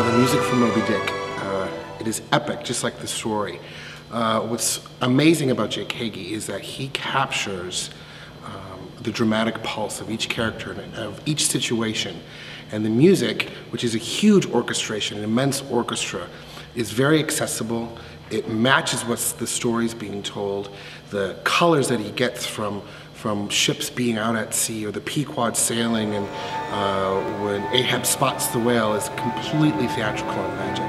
The music from Moby-Dick, it is epic, just like the story. What's amazing about Jake Hagee is that he captures the dramatic pulse of each character and of each situation. And the music, which is a huge orchestration, an immense orchestra, is very accessible. It matches what the story's being told. The colors that he gets from ships being out at sea, or the Pequod sailing, and when Ahab spots the whale, is completely theatrical and magic.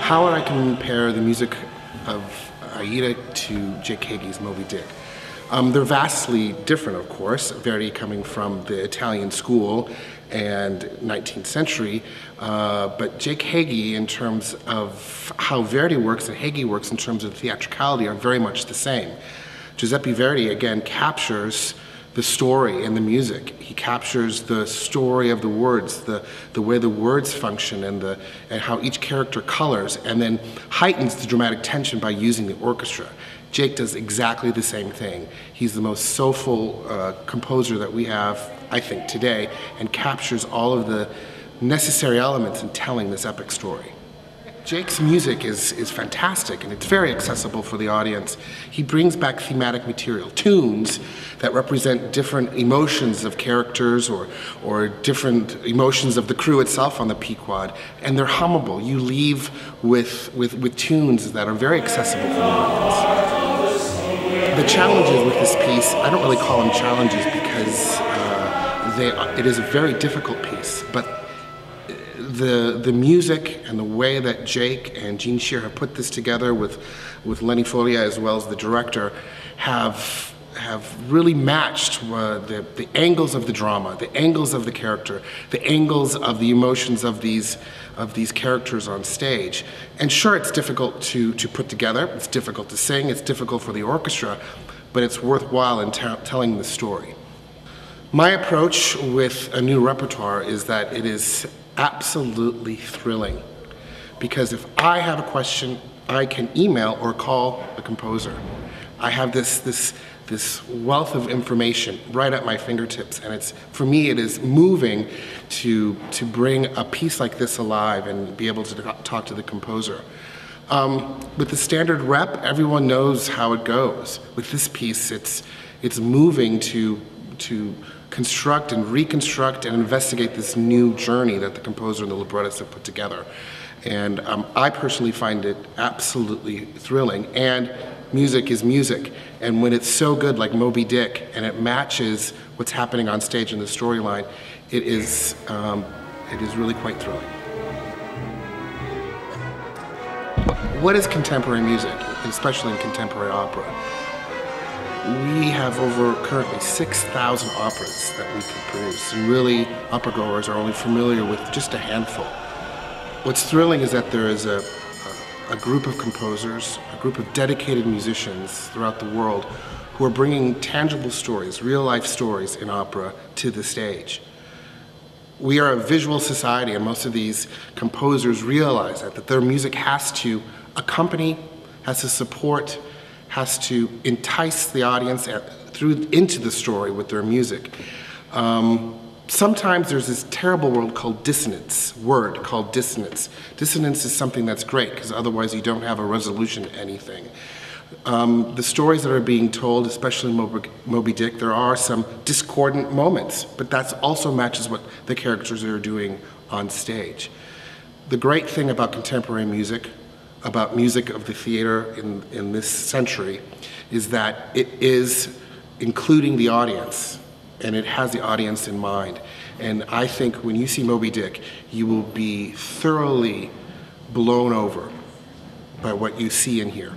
How would I compare the music of Aida to Jake Hagee's Moby-Dick? They're vastly different, of course. Verdi coming from the Italian school and 19th century, but Jake Hagee, in terms of how Verdi works and Hagee works in terms of theatricality, are very much the same. Giuseppe Verdi, again, captures the story in the music. He captures the story of the words, the way the words function, and how each character colors, and then heightens the dramatic tension by using the orchestra. Jake does exactly the same thing. He's the most soulful composer that we have, I think, today, and captures all of the necessary elements in telling this epic story. Jake's music is fantastic, and it's very accessible for the audience. He brings back thematic material, tunes that represent different emotions of characters or different emotions of the crew itself on the Pequod, and they're hummable. You leave with tunes that are very accessible for the audience. The challenges with this piece, I don't really call them challenges because it is a very difficult piece, but the music and the way that Jake and Gene Shear have put this together with Lenny Foglia as well as the director have really matched the angles of the drama, the angles of the character, the angles of the emotions of these characters on stage. And sure, it's difficult to put together, it's difficult to sing, it's difficult for the orchestra, but it's worthwhile in telling the story. My approach with a new repertoire is that it is absolutely thrilling, because if I have a question, I can email or call the composer. I have this wealth of information right at my fingertips, and for me it is moving to bring a piece like this alive and be able to talk to the composer. With the standard rep, everyone knows how it goes. With this piece, it's moving to construct and reconstruct and investigate this new journey that the composer and the librettist have put together. And I personally find it absolutely thrilling. And music is music. And when it's so good, like Moby-Dick, and it matches what's happening on stage in the storyline, it is really quite thrilling. What is contemporary music, especially in contemporary opera? We have currently 6,000 operas that we can produce, and really opera goers are only familiar with just a handful. What's thrilling is that there is a group of composers, a group of dedicated musicians throughout the world who are bringing tangible stories, real-life stories in opera to the stage. We are a visual society, and most of these composers realize that their music has to accompany, has to support, has to entice the audience into the story with their music. Sometimes there's this terrible word called dissonance. Dissonance is something that's great, because otherwise you don't have a resolution to anything. The stories that are being told, especially Moby-Dick, there are some discordant moments, but that also matches what the characters are doing on stage. The great thing about contemporary music, about music of the theater in this century, is that it is including the audience, and it has the audience in mind. And I think when you see Moby-Dick, you will be thoroughly blown over by what you see and hear.